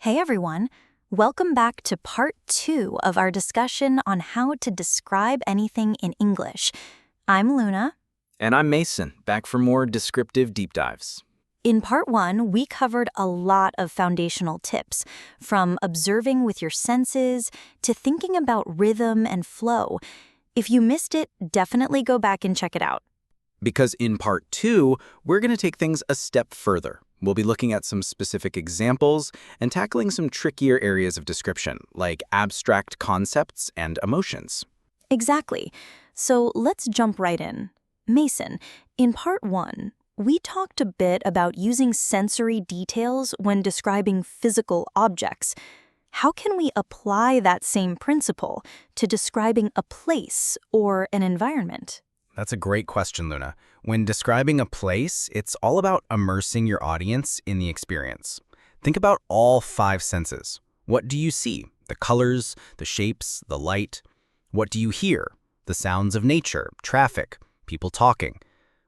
Hey everyone, welcome back to part 2 of our discussion on how to describe anything in English. I'm Luna. And I'm Mason, back for more descriptive deep dives. In part 1, we covered a lot of foundational tips, from observing with your senses to thinking about rhythm and flow. If you missed it, definitely go back and check it out. Because in part 2, we're going to take things a step further. We'll be looking at some specific examples and tackling some trickier areas of description, like abstract concepts and emotions. Exactly. So let's jump right in. Mason, in part 1, we talked a bit about using sensory details when describing physical objects. How can we apply that same principle to describing a place or an environment? That's a great question, Luna. When describing a place, it's all about immersing your audience in the experience. Think about all 5 senses. What do you see? The colors, the shapes, the light. What do you hear? The sounds of nature, traffic, people talking.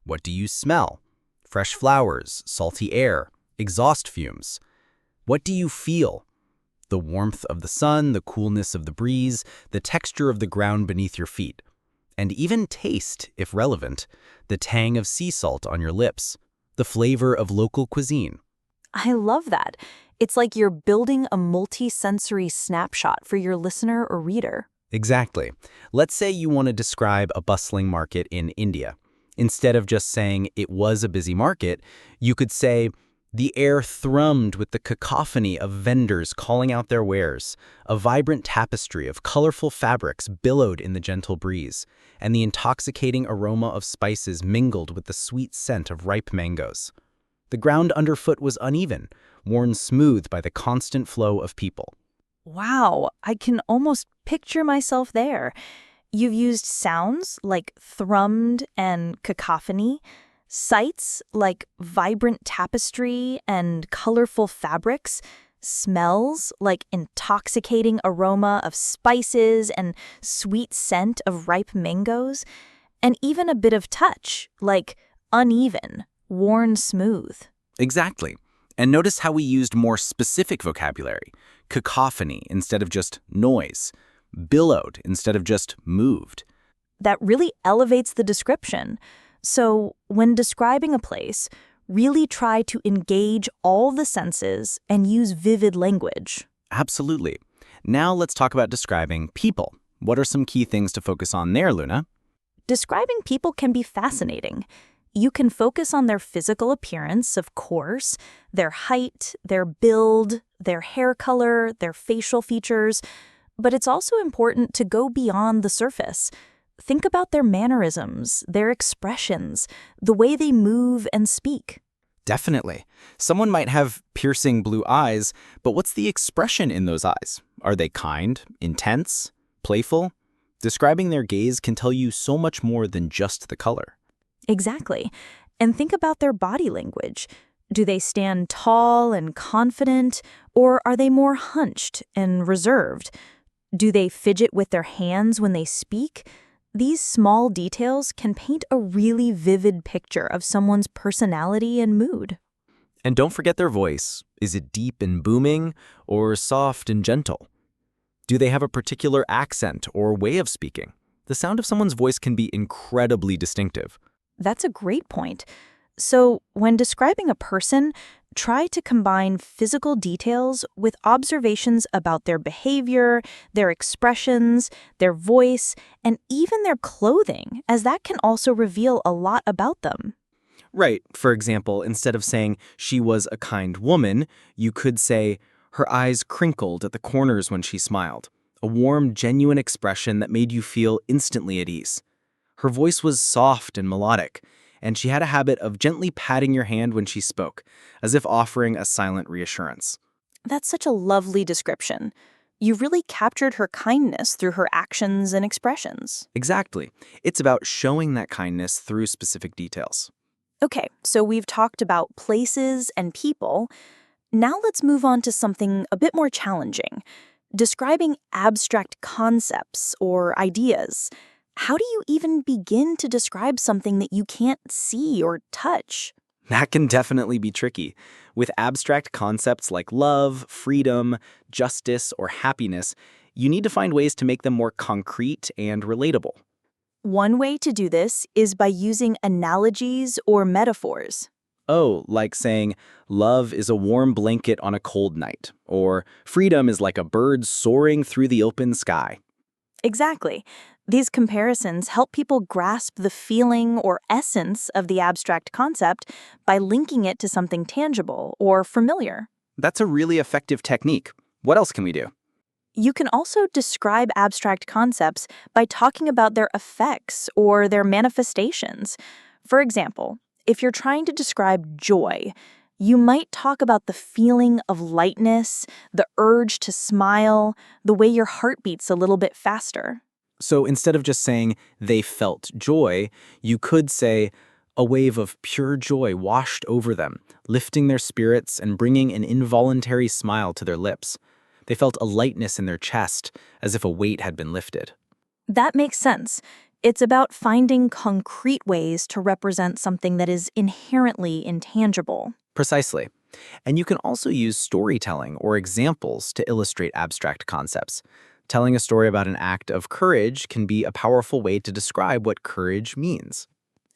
What do you smell? Fresh flowers, salty air, exhaust fumes. What do you feel? The warmth of the sun, the coolness of the breeze, the texture of the ground beneath your feet. And even taste, if relevant, the tang of sea salt on your lips, the flavor of local cuisine. I love that. It's like you're building a multi-sensory snapshot for your listener or reader. Exactly. Let's say you want to describe a bustling market in India. Instead of just saying it was a busy market, you could say, the air thrummed with the cacophony of vendors calling out their wares. A vibrant tapestry of colorful fabrics billowed in the gentle breeze, and the intoxicating aroma of spices mingled with the sweet scent of ripe mangoes. The ground underfoot was uneven, worn smooth by the constant flow of people. Wow, I can almost picture myself there. You've used sounds like thrummed and cacophony, sights like vibrant tapestry and colorful fabrics, smells like intoxicating aroma of spices and sweet scent of ripe mangoes, and even a bit of touch like uneven, worn smooth. Exactly. And notice how we used more specific vocabulary. Cacophony instead of just noise. Billowed instead of just moved. That really elevates the description. So, when describing a place, really try to engage all the senses and use vivid language. Absolutely. Now let's talk about describing people. What are some key things to focus on there, Luna? Describing people can be fascinating. You can focus on their physical appearance, of course, their height, their build, their hair color, their facial features, but it's also important to go beyond the surface. Think about their mannerisms, their expressions, the way they move and speak. Definitely. Someone might have piercing blue eyes, but what's the expression in those eyes? Are they kind, intense, playful? Describing their gaze can tell you so much more than just the color. Exactly. And think about their body language. Do they stand tall and confident, or are they more hunched and reserved? Do they fidget with their hands when they speak? These small details can paint a really vivid picture of someone's personality and mood. And don't forget their voice. Is it deep and booming or soft and gentle? Do they have a particular accent or way of speaking? The sound of someone's voice can be incredibly distinctive. That's a great point. So, when describing a person, try to combine physical details with observations about their behavior, their expressions, their voice, and even their clothing, as that can also reveal a lot about them. Right. For example, instead of saying she was a kind woman, you could say her eyes crinkled at the corners when she smiled. A warm, genuine expression that made you feel instantly at ease. Her voice was soft and melodic, and she had a habit of gently patting your hand when she spoke, as if offering a silent reassurance. That's such a lovely description. You really captured her kindness through her actions and expressions. Exactly. It's about showing that kindness through specific details. Okay, so we've talked about places and people. Now let's move on to something a bit more challenging. Describing abstract concepts or ideas. How do you even begin to describe something that you can't see or touch? That can definitely be tricky. With abstract concepts like love, freedom, justice, or happiness, you need to find ways to make them more concrete and relatable. One way to do this is by using analogies or metaphors. Oh, like saying, love is a warm blanket on a cold night, or freedom is like a bird soaring through the open sky. Exactly. These comparisons help people grasp the feeling or essence of the abstract concept by linking it to something tangible or familiar. That's a really effective technique. What else can we do? You can also describe abstract concepts by talking about their effects or their manifestations. For example, if you're trying to describe joy, you might talk about the feeling of lightness, the urge to smile, the way your heart beats a little bit faster. So instead of just saying they felt joy, you could say a wave of pure joy washed over them, lifting their spirits and bringing an involuntary smile to their lips. They felt a lightness in their chest, as if a weight had been lifted. That makes sense. It's about finding concrete ways to represent something that is inherently intangible. Precisely. And you can also use storytelling or examples to illustrate abstract concepts. Telling a story about an act of courage can be a powerful way to describe what courage means.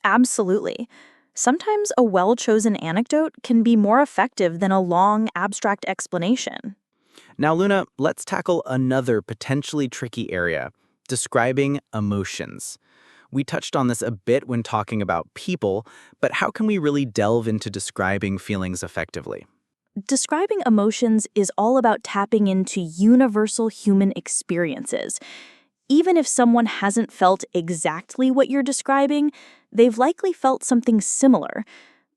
Absolutely. Sometimes a well-chosen anecdote can be more effective than a long, abstract explanation. Now, Luna, let's tackle another potentially tricky area, describing emotions. We touched on this a bit when talking about people, but how can we really delve into describing feelings effectively? Describing emotions is all about tapping into universal human experiences. Even if someone hasn't felt exactly what you're describing, they've likely felt something similar.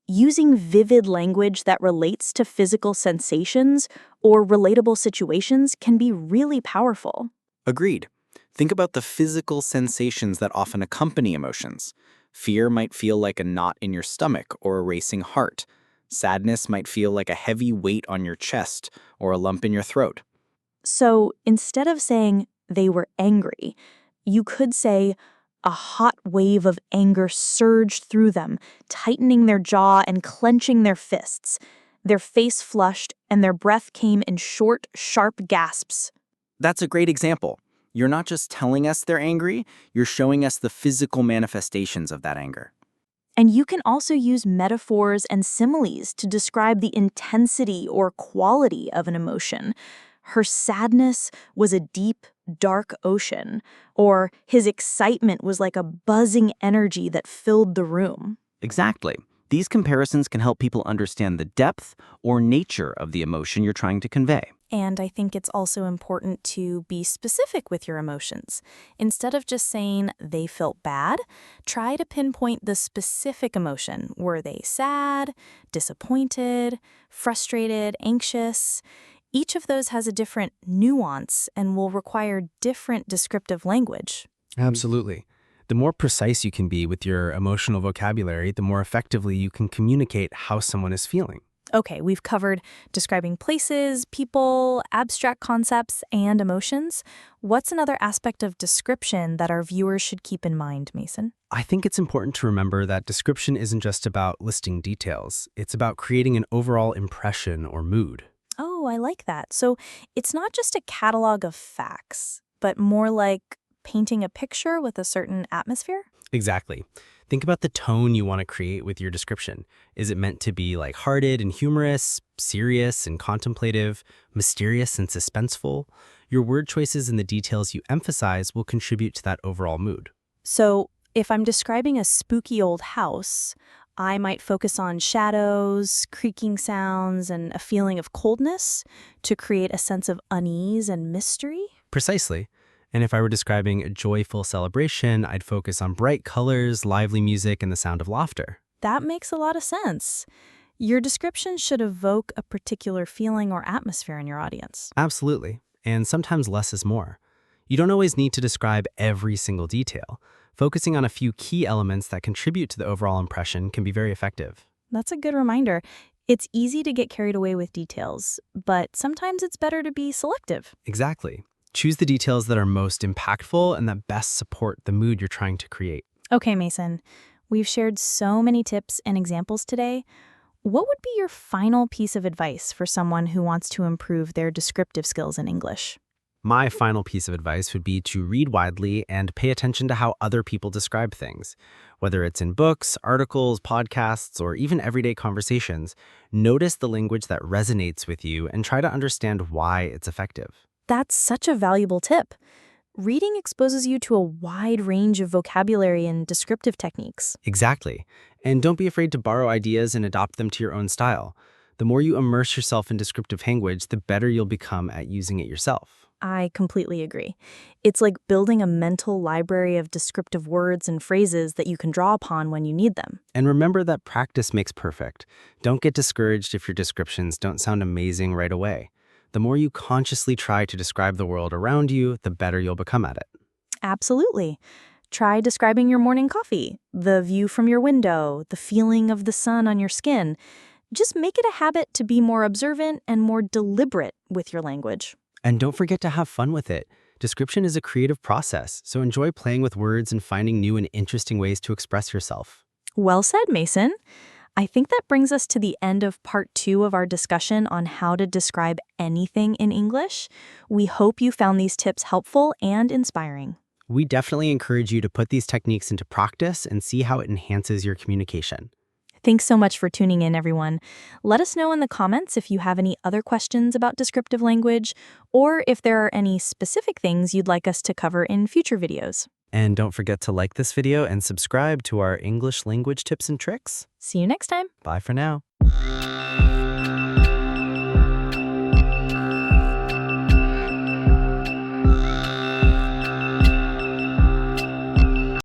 Using vivid language that relates to physical sensations or relatable situations can be really powerful. Agreed. Think about the physical sensations that often accompany emotions. Fear might feel like a knot in your stomach or a racing heart. Sadness might feel like a heavy weight on your chest or a lump in your throat. So instead of saying they were angry, you could say a hot wave of anger surged through them, tightening their jaw and clenching their fists. Their face flushed and their breath came in short, sharp gasps. That's a great example. You're not just telling us they're angry, you're showing us the physical manifestations of that anger. And you can also use metaphors and similes to describe the intensity or quality of an emotion. Her sadness was a deep, dark ocean, or his excitement was like a buzzing energy that filled the room. Exactly. These comparisons can help people understand the depth or nature of the emotion you're trying to convey. And I think it's also important to be specific with your emotions. Instead of just saying they felt bad, try to pinpoint the specific emotion. Were they sad, disappointed, frustrated, anxious? Each of those has a different nuance and will require different descriptive language. Absolutely. The more precise you can be with your emotional vocabulary, the more effectively you can communicate how someone is feeling. Okay, we've covered describing places, people, abstract concepts, and emotions. What's another aspect of description that our viewers should keep in mind, Mason? I think it's important to remember that description isn't just about listing details. It's about creating an overall impression or mood. Oh, I like that. So it's not just a catalog of facts, but more like painting a picture with a certain atmosphere? Exactly. Think about the tone you want to create with your description. Is it meant to be lighthearted and humorous, serious and contemplative, mysterious and suspenseful? Your word choices and the details you emphasize will contribute to that overall mood. So if I'm describing a spooky old house, I might focus on shadows, creaking sounds, and a feeling of coldness to create a sense of unease and mystery. Precisely. And if I were describing a joyful celebration, I'd focus on bright colors, lively music, and the sound of laughter. That makes a lot of sense. Your description should evoke a particular feeling or atmosphere in your audience. Absolutely. And sometimes less is more. You don't always need to describe every single detail. Focusing on a few key elements that contribute to the overall impression can be very effective. That's a good reminder. It's easy to get carried away with details, but sometimes it's better to be selective. Exactly. Choose the details that are most impactful and that best support the mood you're trying to create. Okay, Mason. We've shared so many tips and examples today. What would be your final piece of advice for someone who wants to improve their descriptive skills in English? My final piece of advice would be to read widely and pay attention to how other people describe things. Whether it's in books, articles, podcasts, or even everyday conversations, notice the language that resonates with you and try to understand why it's effective. That's such a valuable tip. Reading exposes you to a wide range of vocabulary and descriptive techniques. Exactly. And don't be afraid to borrow ideas and adopt them to your own style. The more you immerse yourself in descriptive language, the better you'll become at using it yourself. I completely agree. It's like building a mental library of descriptive words and phrases that you can draw upon when you need them. And remember that practice makes perfect. Don't get discouraged if your descriptions don't sound amazing right away. The more you consciously try to describe the world around you, the better you'll become at it. Absolutely. Try describing your morning coffee, the view from your window, the feeling of the sun on your skin. Just make it a habit to be more observant and more deliberate with your language. And don't forget to have fun with it. Description is a creative process, so enjoy playing with words and finding new and interesting ways to express yourself. Well said, Mason. I think that brings us to the end of part 2 of our discussion on how to describe anything in English. We hope you found these tips helpful and inspiring. We definitely encourage you to put these techniques into practice and see how it enhances your communication. Thanks so much for tuning in, everyone. Let us know in the comments if you have any other questions about descriptive language, or if there are any specific things you'd like us to cover in future videos. And don't forget to like this video and subscribe to our English language tips and tricks. See you next time. Bye for now.